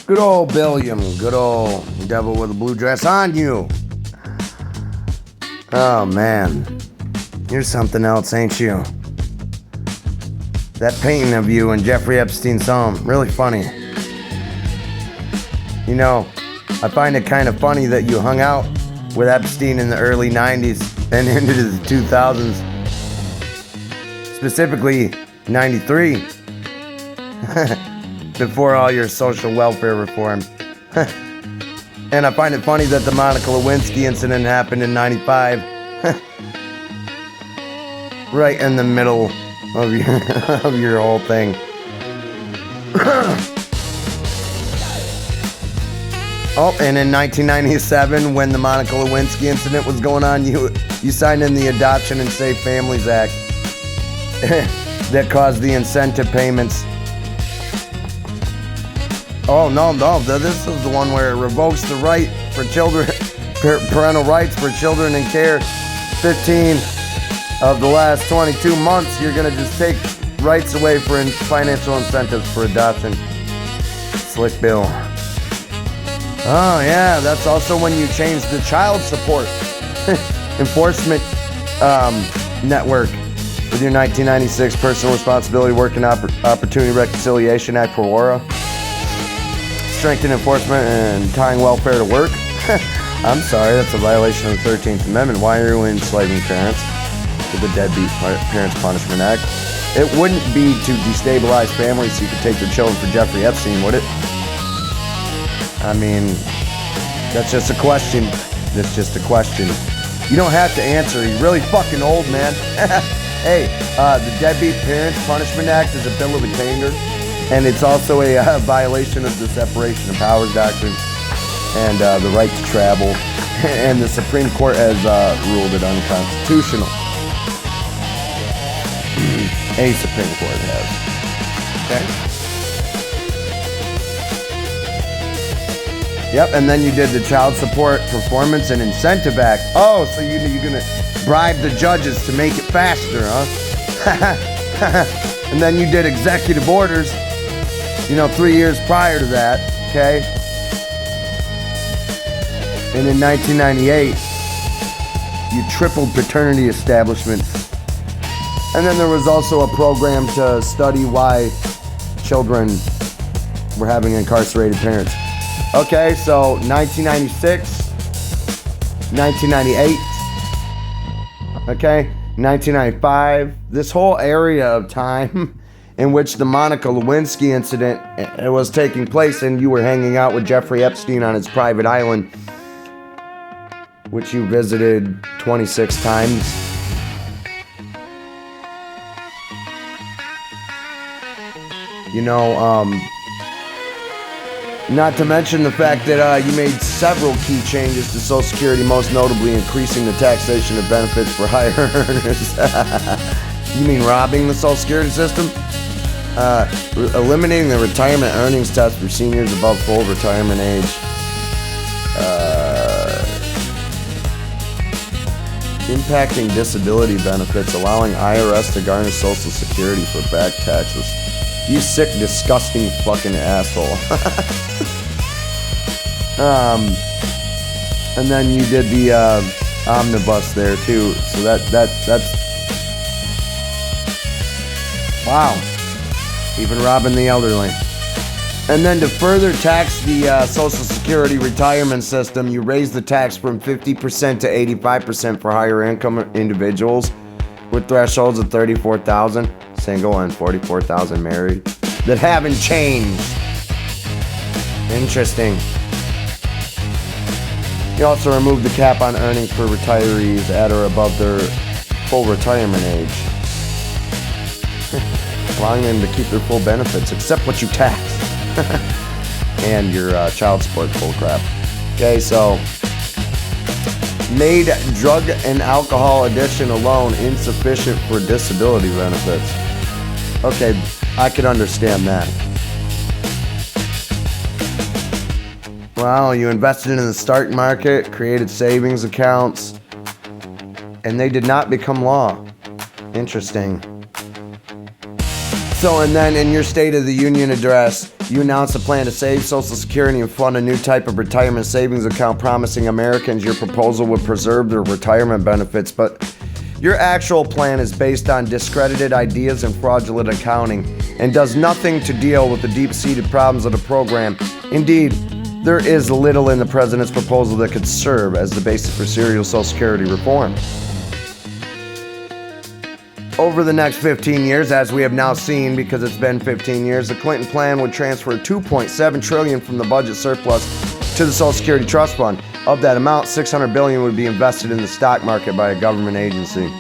Good old Billiam, good old devil with a blue dress on you. Oh man, you're something else, ain't you? That painting of you in Jeffrey Epstein's home, really funny. You know, I find it kind of funny that you hung out with Epstein in the early 90s and into the 2000s. Specifically, 93. Before all your social welfare reform. And I find it funny that the Monica Lewinsky incident happened in 95. Right in the middle of your whole thing. Oh, and in 1997, when the Monica Lewinsky incident was going on, you signed in the Adoption and Safe Families Act that caused the incentive payments. Oh, no, this is the one where it revokes the right for children, parental rights for children in care. 15 of the last 22 months, you're going to just take rights away for financial incentives for adoption. Slick bill. Oh, yeah, that's also when you changed the child support enforcement network with your 1996 Personal Responsibility Work and Opportunity Reconciliation Act, PROWORA. Strengthen enforcement and tying welfare to work. I'm sorry, that's a violation of the 13th Amendment. Why are you enslaving parents with the Deadbeat Parents Punishment Act? It wouldn't be to destabilize families so you could take their children for Jeffrey Epstein, would it? I mean, that's just a question. That's just a question. You don't have to answer. You're really fucking old, man. Hey, the Deadbeat Parents Punishment Act is a bill of attainder. And it's also a violation of the separation of powers doctrine and the right to travel. And the Supreme Court has ruled it unconstitutional. A Supreme Court has. Okay. Yep, and then you did the Child Support Performance and Incentive Act. Oh, so you're going to bribe the judges to make it faster, huh? And then you did executive orders. 3 years prior to that, okay? And in 1998, you tripled paternity establishments. And then there was also a program to study why children were having incarcerated parents. Okay, so 1996, 1998, okay, 1995, this whole area of time in which the Monica Lewinsky incident was taking place and you were hanging out with Jeffrey Epstein on his private island, which you visited 26 times. Not to mention the fact that you made several key changes to Social Security, most notably increasing the taxation of benefits for higher earners. You mean robbing the Social Security system? Eliminating the retirement earnings test for seniors above full retirement age. Impacting disability benefits, allowing IRS to garnish Social Security for back taxes. You sick, disgusting fucking asshole. And then you did the omnibus there too. So that's wow. Even robbing the elderly. And then to further tax the Social Security retirement system, you raise the tax from 50% to 85% for higher income individuals with thresholds of $34,000 single and $44,000 married that haven't changed. Interesting. You also removed the cap on earnings for retirees at or above their full retirement age, allowing them to keep their full benefits, except what you tax. And your child support full crap. Okay, so made drug and alcohol addiction alone insufficient for disability benefits. Okay, I can understand that. Well, you invested in the stock market, created savings accounts, and they did not become law. Interesting. So, and then in your State of the Union address, you announced a plan to save Social Security and fund a new type of retirement savings account, promising Americans your proposal would preserve their retirement benefits. But your actual plan is based on discredited ideas and fraudulent accounting and does nothing to deal with the deep-seated problems of the program. Indeed, there is little in the president's proposal that could serve as the basis for serious Social Security reform. Over the next 15 years, as we have now seen, because it's been 15 years, the Clinton plan would transfer $2.7 trillion from the budget surplus to the Social Security Trust Fund. Of that amount, $600 billion would be invested in the stock market by a government agency.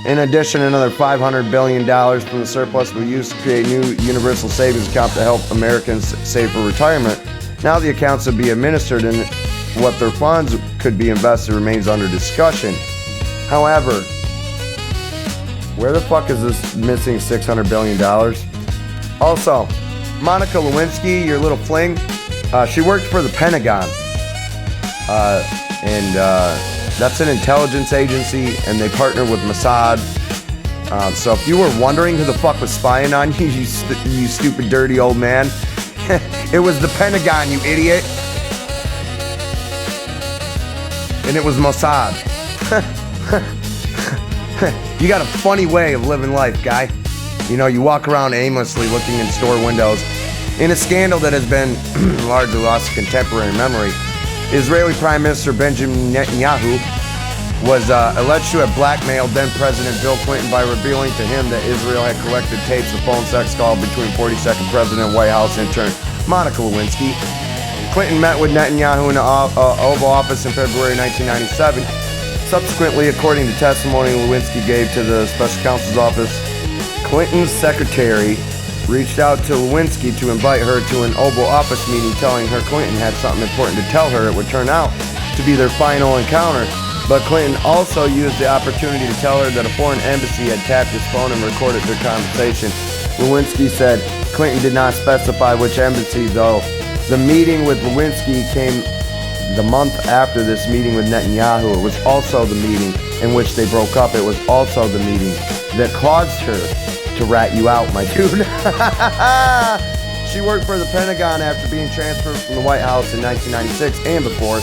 In addition, another $500 billion from the surplus will be used to create a new universal savings account to help Americans save for retirement. Now the accounts would be administered and what their funds could be invested remains under discussion. However, where the fuck is this missing $600 billion? Also, Monica Lewinsky, your little fling, she worked for the Pentagon. And that's an intelligence agency, and they partner with Mossad. So if you were wondering who the fuck was spying on you, you stupid, dirty old man, it was the Pentagon, you idiot. And it was Mossad. You got a funny way of living life, guy. You know, you walk around aimlessly looking in store windows. In a scandal that has been largely lost to contemporary memory, Israeli Prime Minister Benjamin Netanyahu was alleged to have blackmailed then-President Bill Clinton by revealing to him that Israel had collected tapes of phone sex calls between 42nd President and White House intern Monica Lewinsky. Clinton met with Netanyahu in the Oval Office in February 1997. Subsequently, according to testimony Lewinsky gave to the Special Counsel's office, Clinton's secretary reached out to Lewinsky to invite her to an Oval Office meeting, telling her Clinton had something important to tell her. It would turn out to be their final encounter, but Clinton also used the opportunity to tell her that a foreign embassy had tapped his phone and recorded their conversation. Lewinsky said Clinton did not specify which embassy, though. The meeting with Lewinsky came the month after this meeting with Netanyahu. It was also the meeting in which they broke up. It was also the meeting that caused her to rat you out, my dude. She worked for the Pentagon after being transferred from the White House in 1996 and before,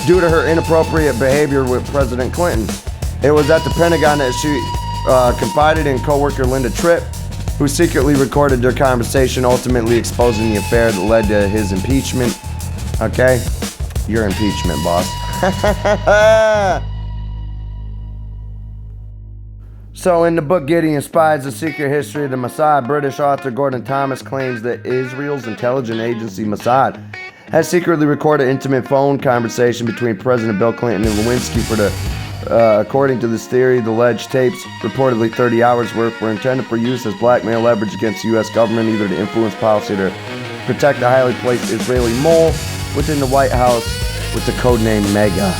due to her inappropriate behavior with President Clinton. It was at the Pentagon that she confided in co-worker Linda Tripp, who secretly recorded their conversation, ultimately exposing the affair that led to his impeachment. Okay? Your impeachment, boss. So in the book Gideon Spies, The Secret History of the Mossad, British author Gordon Thomas claims that Israel's intelligence agency Mossad has secretly recorded intimate phone conversation between President Bill Clinton and Lewinsky for the, according to this theory, the alleged tapes, reportedly 30 hours worth, were intended for use as blackmail leverage against the U.S. government, either to influence policy or to protect the highly placed Israeli mole within the White House with the codename Mega.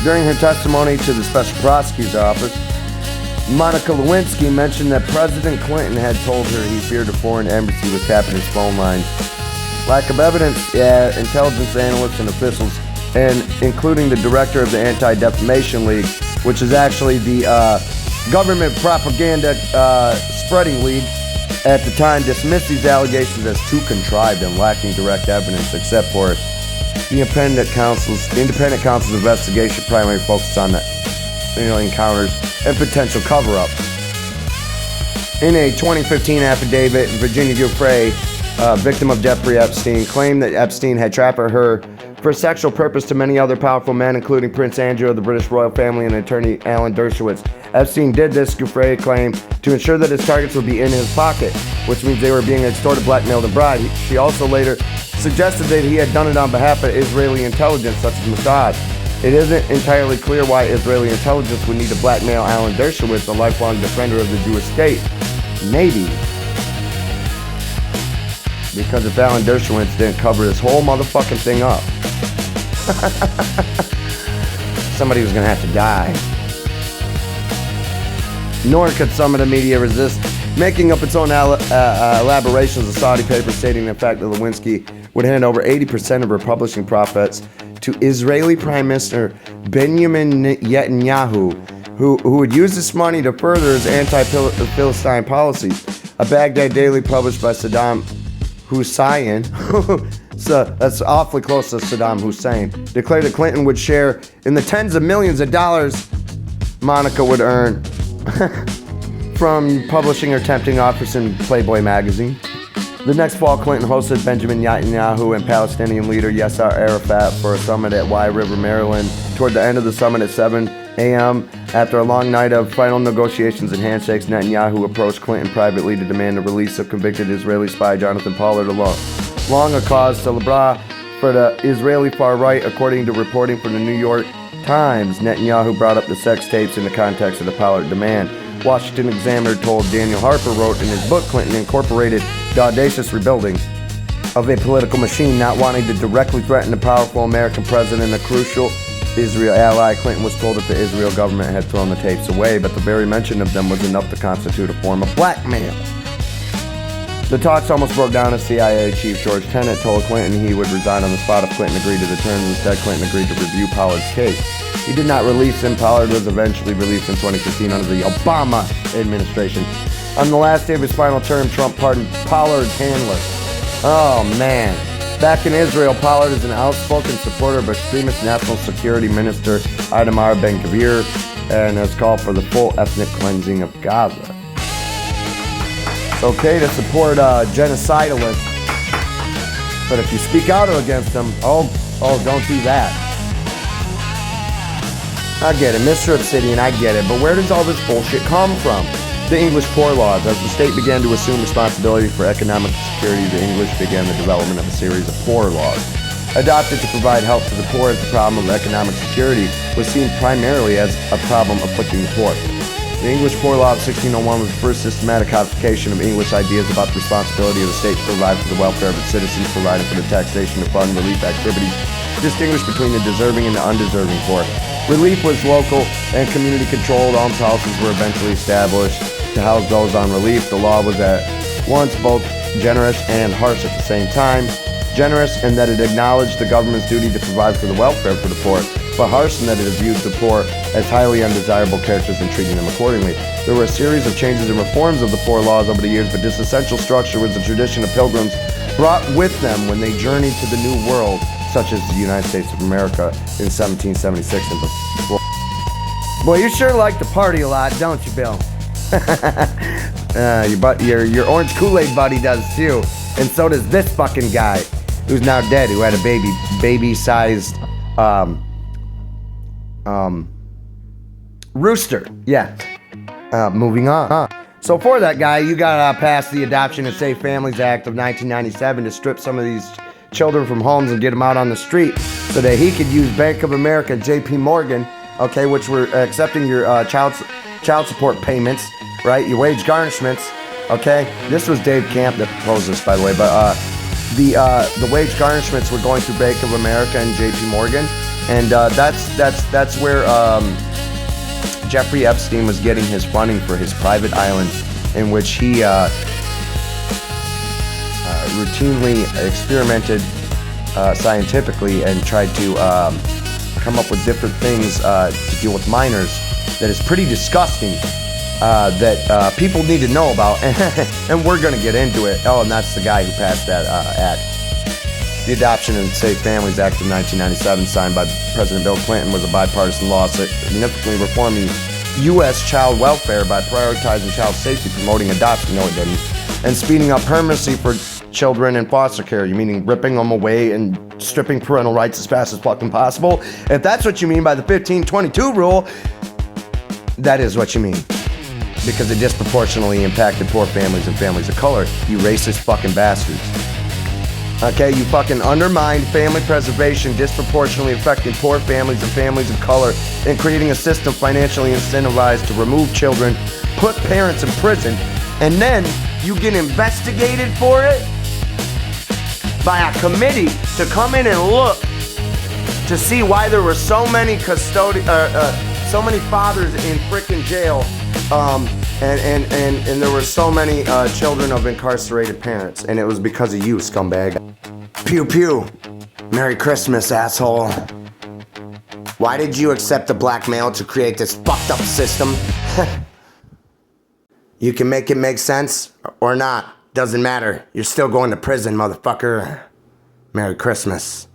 During her testimony to the Special Prosecutor's Office, Monica Lewinsky mentioned that President Clinton had told her he feared a foreign embassy was tapping his phone line. Lack of evidence, yeah, intelligence analysts and officials, and including the director of the Anti-Defamation League, which is actually the government propaganda spreading league, at the time dismissed these allegations as too contrived and lacking direct evidence, except for the independent counsel's investigation primarily focused on the encounters and potential cover-up. In a 2015 affidavit, Virginia Giuffre, victim of Jeffrey Epstein, claimed that Epstein had trapped her for sexual purpose to many other powerful men, including Prince Andrew of the British royal family and attorney Alan Dershowitz. Epstein did this, Giuffre claimed, to ensure that his targets would be in his pocket, which means they were being extorted, blackmailed, and bribed. She also later suggested that he had done it on behalf of Israeli intelligence, such as Mossad. It isn't entirely clear why Israeli intelligence would need to blackmail Alan Dershowitz, a lifelong defender of the Jewish state. Maybe because if Alan Dershowitz didn't cover this whole motherfucking thing up, somebody was gonna have to die. Nor could some of the media resist making up its own elaborations of Saudi papers stating the fact that Lewinsky would hand over 80% of her publishing profits to Israeli Prime Minister Benjamin Netanyahu, who would use this money to further his anti-Philistine policies. A Baghdad daily published by Saddam Hussein, so that's awfully close to Saddam Hussein, declared that Clinton would share in the tens of millions of dollars Monica would earn from publishing her tempting offers in Playboy magazine. The next fall, Clinton hosted Benjamin Netanyahu and Palestinian leader Yasser Arafat for a summit at Wye River, Maryland. Toward the end of the summit at 7 a.m., after a long night of final negotiations and handshakes, Netanyahu approached Clinton privately to demand the release of convicted Israeli spy Jonathan Pollard, along a cause célèbre for the Israeli far right, according to reporting from the New York Times. Netanyahu brought up the sex tapes in the context of the Pollard demand. Washington Examiner told Daniel Harper wrote in his book, Clinton incorporated the audacious rebuilding of a political machine, not wanting to directly threaten the powerful American president, a crucial Israel ally. Clinton was told that the Israel government had thrown the tapes away, but the very mention of them was enough to constitute a form of blackmail. The talks almost broke down as CIA Chief George Tenet told Clinton he would resign on the spot if Clinton agreed to the terms. Instead, Clinton agreed to review Pollard's case. He did not release him. Pollard was eventually released in 2015 under the Obama administration. On the last day of his final term, Trump pardoned Pollard's handler. Oh, man. Back in Israel, Pollard is an outspoken supporter of extremist National Security Minister Itamar Ben-Gvir and has called for the full ethnic cleansing of Gaza. It's okay to support genocidalists, but if you speak out against them, don't do that. I get it, Mr. Obsidian, I get it, but where does all this bullshit come from? The English Poor Laws. As the state began to assume responsibility for economic security, the English began the development of a series of poor laws. Adopted to provide help to the poor, as the problem of economic security was seen primarily as a problem afflicting the poor. The English Poor Law of 1601 was the first systematic codification of English ideas about the responsibility of the state to provide for the welfare of its citizens, providing for the taxation of fund relief activities, distinguished between the deserving and the undeserving poor. Relief was local and community controlled. Almshouses were eventually established to house those on relief. The law was at once both generous and harsh at the same time. Generous in that it acknowledged the government's duty to provide for the welfare for the poor, but harsh in that it viewed the poor as highly undesirable characters and treating them accordingly. There were a series of changes and reforms of the poor laws over the years, but this essential structure was the tradition of pilgrims brought with them when they journeyed to the New World, such as the United States of America in 1776 and before. Boy, you sure like to party a lot, don't you, Bill? Your orange Kool-Aid buddy does too, and so does this fucking guy, who's now dead, who had a baby-sized, rooster. Yeah. Moving on. So for that guy, you got passed the Adoption and Safe Families Act of 1997 to strip some of these children from homes and get them out on the street so that he could use Bank of America, J.P. Morgan, okay, which were accepting your child support payments, right, your wage garnishments, okay. This was Dave Camp that proposed this, by the way, but the wage garnishments were going through Bank of America and J.P. Morgan, and that's where Jeffrey Epstein was getting his funding for his private island, in which he routinely experimented scientifically and tried to come up with different things to deal with minors that is pretty disgusting, that people need to know about, and we're going to get into it. Oh, and that's the guy who passed that act. The Adoption and Safe Families Act of 1997, signed by President Bill Clinton, was a bipartisan law significantly reforming U.S. child welfare by prioritizing child safety, promoting adoption, no it didn't, and speeding up permanency for children in foster care. You meaning ripping them away and stripping parental rights as fast as fucking possible? If that's what you mean by the 1522 rule, that is what you mean. Because it disproportionately impacted poor families and families of color. You racist fucking bastards. Okay, you fucking undermined family preservation, disproportionately affecting poor families and families of color, and creating a system financially incentivized to remove children, put parents in prison, and then you get investigated for it by a committee to come in and look to see why there were so many so many fathers in frickin' jail, and there were so many children of incarcerated parents, and it was because of you, scumbag. Pew pew. Merry Christmas, asshole. Why did you accept the blackmail to create this fucked up system? You can make it make sense or not. Doesn't matter. You're still going to prison, motherfucker. Merry Christmas.